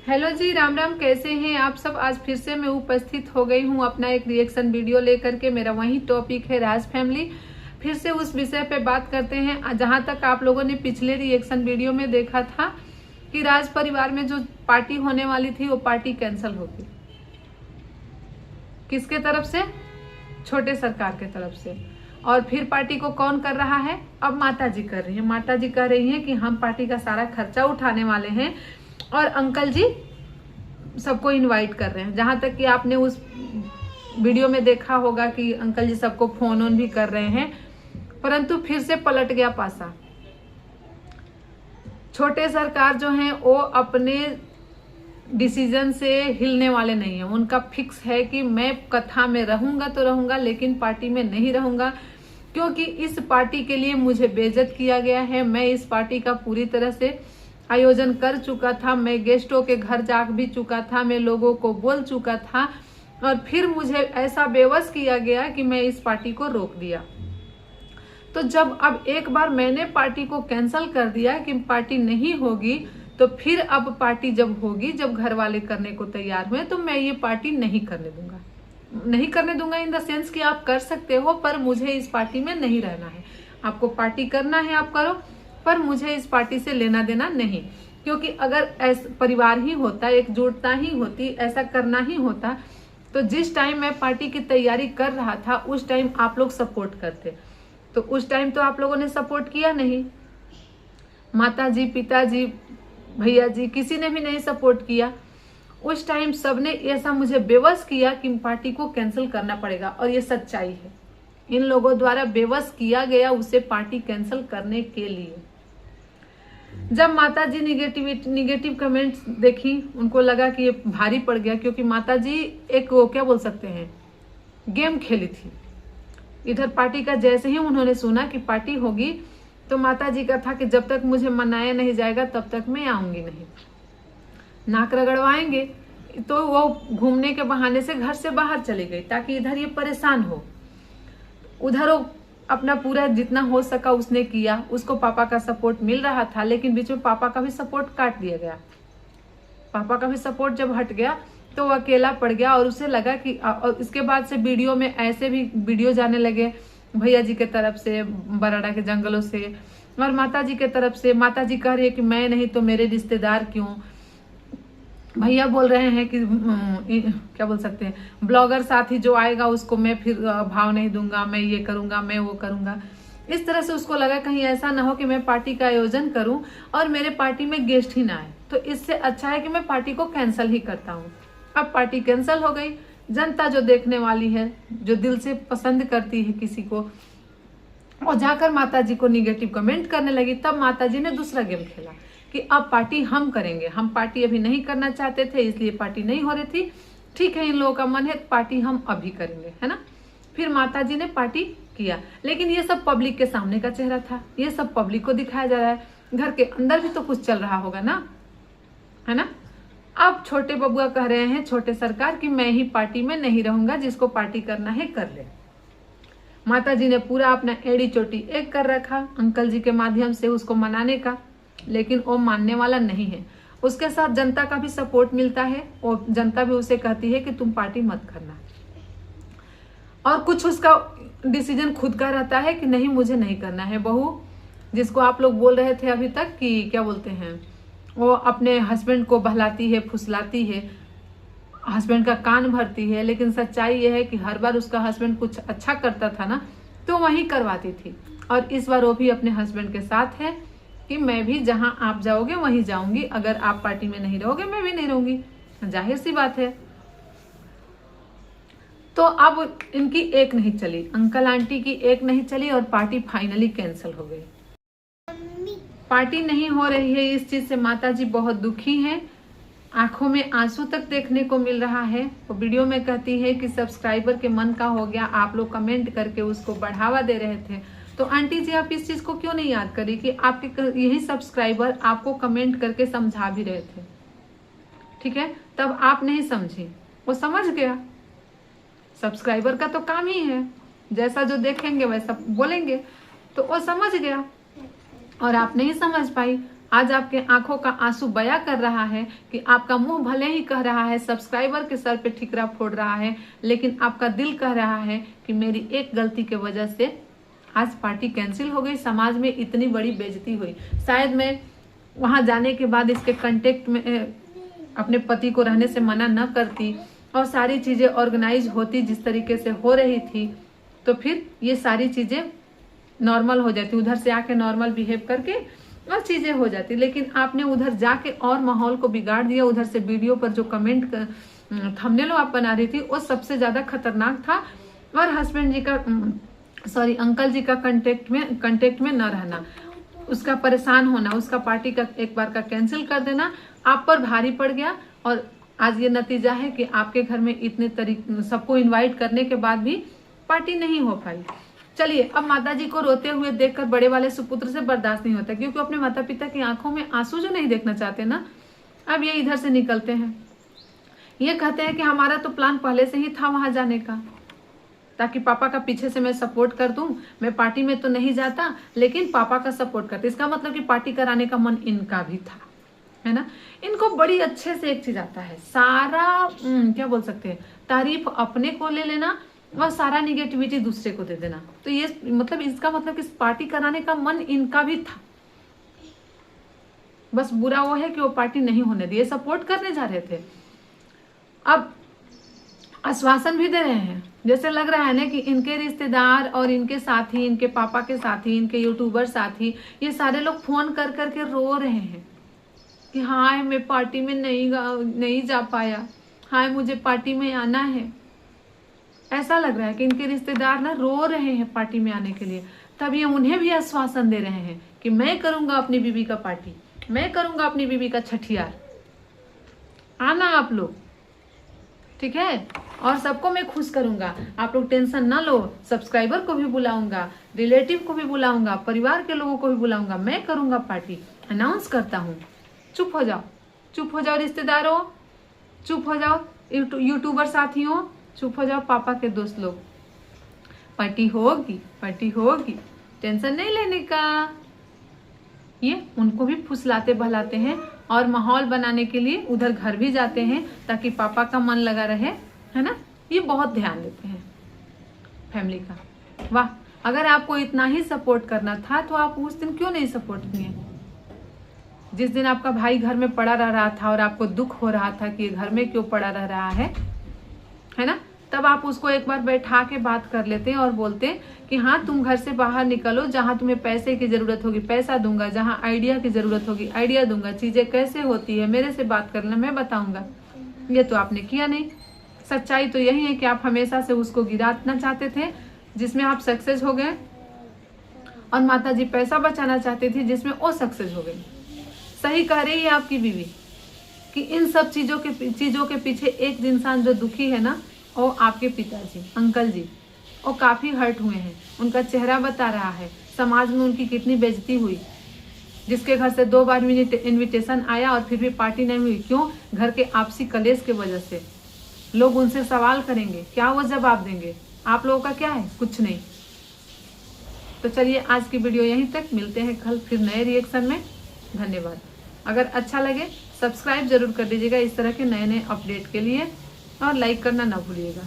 Hello जी, राम राम। कैसे हैं आप सब। आज फिर से मैं उपस्थित हो गई हूं अपना एक रिएक्शन वीडियो लेकर के। मेरा वही टॉपिक है राज फैमिली। फिर से उस विषय पे बात करते हैं जहां तक आप लोगों ने पिछले रिएक्शन वीडियो में देखा था कि राज परिवार में जो पार्टी होने वाली थी वो पार्टी कैंसिल हो गई। किसके तरफ से? छोटे सरकार के तरफ से। और फिर पार्टी को कौन कर रहा है? अब माता जी कर रही है। माता जी कह रही है कि हम पार्टी का सारा खर्चा उठाने वाले हैं और अंकल जी सबको इनवाइट कर रहे हैं। जहां तक कि आपने उस वीडियो में देखा होगा कि अंकल जी सबको फोन ऑन भी कर रहे हैं, परंतु फिर से पलट गया पासा। छोटे सरकार जो हैं वो अपने डिसीजन से हिलने वाले नहीं है। उनका फिक्स है कि मैं कथा में रहूंगा तो रहूंगा, लेकिन पार्टी में नहीं रहूंगा, क्योंकि इस पार्टी के लिए मुझे बेइज्जत किया गया है। मैं इस पार्टी का पूरी तरह से आयोजन कर चुका था, मैं गेस्टों के घर जा भी चुका था, मैं लोगों को बोल चुका था, और फिर मुझे ऐसा बेवश किया गया कि मैं इस पार्टी को रोक दिया। तो जब अब एक बार मैंने पार्टी को कैंसिल कर दिया कि पार्टी नहीं होगी, तो फिर अब पार्टी जब होगी, जब घर वाले करने को तैयार हुए, तो मैं ये पार्टी नहीं करने दूंगा। नहीं करने दूंगा इन द सेंस कि आप कर सकते हो, पर मुझे इस पार्टी में नहीं रहना है। आपको पार्टी करना है आप करो, पर मुझे इस पार्टी से लेना देना नहीं। क्योंकि अगर ऐसा परिवार ही होता, एकजुटता ही होती, ऐसा करना ही होता, तो जिस टाइम मैं पार्टी की तैयारी कर रहा था उस टाइम आप लोग सपोर्ट करते। तो उस टाइम तो आप लोगों ने सपोर्ट किया नहीं। माता जी, पिताजी, भैया जी, किसी ने भी नहीं सपोर्ट किया। उस टाइम सबने ऐसा मुझे बेवश किया कि पार्टी को कैंसिल करना पड़ेगा, और ये सच्चाई है। इन लोगों द्वारा बेवश किया गया उसे पार्टी कैंसिल करने के लिए। जब माता जी निगेटिव कमेंट्स देखी, उनको लगा कि ये भारी पड़ गया, क्योंकि माता जी एक वो क्या बोल सकते हैं, गेम खेली थी। इधर पार्टी का जैसे ही उन्होंने सुना कि पार्टी होगी, तो माता जी का था कि जब तक मुझे मनाया नहीं जाएगा तब तक मैं आऊंगी नहीं। नाक रगड़वाएंगे, तो वो घूमने के बहाने से घर से बाहर चली गई ताकि इधर ये परेशान हो। उधर वो अपना पूरा जितना हो सका उसने किया। उसको पापा का सपोर्ट मिल रहा था, लेकिन बीच में पापा का भी सपोर्ट काट दिया गया। पापा का भी सपोर्ट जब हट गया तो वो अकेला पड़ गया, और उसे लगा कि और इसके बाद से वीडियो में ऐसे भी वीडियो जाने लगे भैया जी के तरफ से, बराड़ा के जंगलों से, और माता जी के तरफ से। माता जी कह रही है कि मैं नहीं तो मेरे रिश्तेदार क्यों। भैया बोल रहे हैं कि क्या बोल सकते हैं, ब्लॉगर साथी जो आएगा उसको मैं फिर भाव नहीं दूंगा, मैं ये करूंगा, मैं वो करूंगा। इस तरह से उसको लगा कहीं ऐसा ना हो कि मैं पार्टी का आयोजन करूं और मेरे पार्टी में गेस्ट ही ना आए, तो इससे अच्छा है कि मैं पार्टी को कैंसिल ही करता हूं। अब पार्टी कैंसिल हो गई। जनता जो देखने वाली है, जो दिल से पसंद करती है किसी को, और जाकर माता जी को निगेटिव कमेंट करने लगी, तब माता जी ने दूसरा गेम खेला कि अब पार्टी हम करेंगे। हम पार्टी अभी नहीं करना चाहते थे, इसलिए पार्टी नहीं हो रही थी। ठीक है, इन लोगों का मन है, पार्टी हम अभी करेंगे, है ना। फिर माता जी ने पार्टी किया, लेकिन ये सब पब्लिक के सामने का चेहरा था, ये सब पब्लिक को दिखाया जा रहा है। घर के अंदर भी तो कुछ चल रहा होगा ना, है ना। अब छोटे बबुआ कह रहे हैं, छोटे सरकार, कि मैं ही पार्टी में नहीं रहूंगा, जिसको पार्टी करना है कर ले। माता जी ने पूरा अपना एड़ी चोटी एक कर रखा अंकल जी के माध्यम से उसको मनाने का, लेकिन वो मानने वाला नहीं है। उसके साथ जनता का भी सपोर्ट मिलता है, और जनता भी उसे कहती है कि तुम पार्टी मत करना, और कुछ उसका डिसीजन खुद का रहता है कि नहीं मुझे नहीं करना है। बहू जिसको आप लोग बोल रहे थे अभी तक कि क्या बोलते हैं, वो अपने हस्बैंड को बहलाती है, फुसलाती है, हस्बैंड का कान भरती है, लेकिन सच्चाई ये है कि हर बार उसका हस्बैंड कुछ अच्छा करता था ना तो वही करवाती थी। और इस बार वो भी अपने हस्बैंड के साथ है कि मैं भी जहां आप जाओगे वहीं जाऊंगी, अगर आप पार्टी में नहीं रहोगे मैं भी नहीं रहूंगी, जाहिर सी बात है। तो अब इनकी एक नहीं चली, अंकल आंटी की एक नहीं चली, और पार्टी फाइनली कैंसिल हो गई। पार्टी नहीं हो रही है, इस चीज से माता जी बहुत दुखी हैं। आंखों में आंसू तक देखने को मिल रहा है। वो वीडियो में कहती है कि सब्सक्राइबर के मन का हो गया, आप लोग कमेंट करके उसको बढ़ावा दे रहे थे, तो आंटी जी आप इस चीज को क्यों नहीं याद करी कि आपके यही सब्सक्राइबर आपको कमेंट करके समझा भी रहे थे। ठीक है, तब आप नहीं समझी, वो समझ गया। सब्सक्राइबर का तो काम ही है, जैसा जो देखेंगे वैसा बोलेंगे, तो वो समझ गया, और आप नहीं समझ पाई। आज आपके आंखों का आंसू बया कर रहा है कि आपका मुंह भले ही कह रहा है सब्सक्राइबर के सर पे ठिकरा फोड़ रहा है, लेकिन आपका दिल कह रहा है कि मेरी एक गलती के वजह से आज पार्टी कैंसिल हो गई, समाज में इतनी बड़ी बेइज्जती हुई। शायद मैं वहां जाने के बाद इसके कांटेक्ट में अपने पति को रहने से मना न करती और सारी चीजें ऑर्गेनाइज होती जिस तरीके से हो रही थी, तो फिर ये सारी चीजें नॉर्मल हो जाती, उधर से आके नॉर्मल बिहेव करके और चीजें हो जाती। लेकिन आपने उधर जाके और माहौल को बिगाड़ दिया। उधर से वीडियो पर जो कमेंट थंबनेल आप बना रही थी वो सबसे ज्यादा खतरनाक था। और हस्बैंड जी का अंकल जी का कंटेक्ट में न रहना, उसका परेशान होना, उसका पार्टी का एक बार का कैंसिल कर देना आप पर भारी पड़ गया। और आज ये नतीजा है कि आपके घर में इतने सबको इनवाइट करने के बाद भी पार्टी नहीं हो पाई। चलिए, अब माताजी को रोते हुए देखकर बड़े वाले सुपुत्र से बर्दाश्त नहीं होता, क्योंकि अपने माता पिता की आंखों में आंसू जो नहीं देखना चाहते ना, अब ये इधर से निकलते हैं। ये कहते हैं कि हमारा तो प्लान पहले से ही था वहां जाने का, ताकि पापा का पीछे से मैं सपोर्ट कर दूं। मैं पार्टी में तो नहीं जाता लेकिन पापा का सपोर्ट करते। इसका मतलब कि पार्टी कराने का मन इनका भी था, है ना। इनको बड़ी अच्छे से एक चीज आता है, सारा क्या बोल सकते हैं, तारीफ अपने को ले लेना और सारा निगेटिविटी दूसरे को दे देना। तो ये मतलब इसका मतलब कि पार्टी कराने का मन इनका भी था, बस बुरा वो है कि वो पार्टी नहीं होने दी। सपोर्ट करने जा रहे थे, अब आश्वासन भी दे रहे हैं। जैसे लग रहा है ना कि इनके रिश्तेदार और इनके साथी, इनके पापा के साथी, इनके यूट्यूबर साथी, ये सारे लोग फोन कर करके रो रहे हैं कि हाय मैं पार्टी में नहीं जा पाया, हाय मुझे पार्टी में आना है। ऐसा लग रहा है कि इनके रिश्तेदार ना रो रहे हैं पार्टी में आने के लिए। तब ये उन्हें भी आश्वासन दे रहे हैं कि मैं करूंगा अपनी बीबी का पार्टी, मैं करूंगा अपनी बीबी का छठियार, आना आप लोग, ठीक है। और सबको मैं खुश करूंगा, आप लोग टेंशन ना लो। सब्सक्राइबर को भी बुलाऊंगा, रिलेटिव को भी बुलाऊंगा, परिवार के लोगों को भी बुलाऊंगा, मैं करूंगा पार्टी, अनाउंस करता हूँ। चुप हो जाओ, चुप हो जाओ रिश्तेदारों, चुप हो जाओ यूट्यूबर साथियों, चुप हो जाओ पापा के दोस्त लोग। पार्टी होगी, पार्टी होगी, टेंशन नहीं लेने का। ये उनको भी फुसलाते बहलाते हैं और माहौल बनाने के लिए उधर घर भी जाते हैं ताकि पापा का मन लगा रहे, है ना। ये बहुत ध्यान देते हैं फैमिली का। वाह, अगर आपको इतना ही सपोर्ट करना था तो आप उस दिन क्यों नहीं सपोर्ट किए? जिस दिन आपका भाई घर में पड़ा रह रहा था और आपको दुख हो रहा था कि ये घर में क्यों पड़ा रह रहा है ना, तब आप उसको एक बार बैठा के बात कर लेते और बोलते कि हाँ तुम घर से बाहर निकलो, जहां तुम्हें पैसे की जरूरत होगी पैसा दूंगा, जहां आइडिया की जरूरत होगी आइडिया दूंगा, चीजें कैसे होती है मेरे से बात करना, मैं बताऊंगा। ये तो आपने किया नहीं। सच्चाई तो यही है कि आप हमेशा से उसको गिराना चाहते थे, जिसमें आप सक्सेस हो गए, और माताजी पैसा बचाना चाहती थी जिसमें वो सक्सेस हो गई। सही कह रही है आपकी बीवी कि इन सब चीजों के पीछे एक इंसान जो दुखी है ना, वो आपके पिताजी, अंकल जी, वो काफी हर्ट हुए हैं। उनका चेहरा बता रहा है समाज में उनकी कितनी बेइज्जती हुई। जिसके घर से 2 बार इनविटेशन आया और फिर भी पार्टी नहीं हुई, क्यों? घर के आपसी कलेश की वजह से। लोग उनसे सवाल करेंगे, क्या वो जवाब देंगे? आप लोगों का क्या है? कुछ नहीं। तो चलिए आज की वीडियो यहीं तक, मिलते हैं कल फिर नए रिएक्शन में। धन्यवाद। अगर अच्छा लगे सब्सक्राइब जरूर कर दीजिएगा इस तरह के नए अपडेट के लिए, और लाइक करना ना भूलिएगा।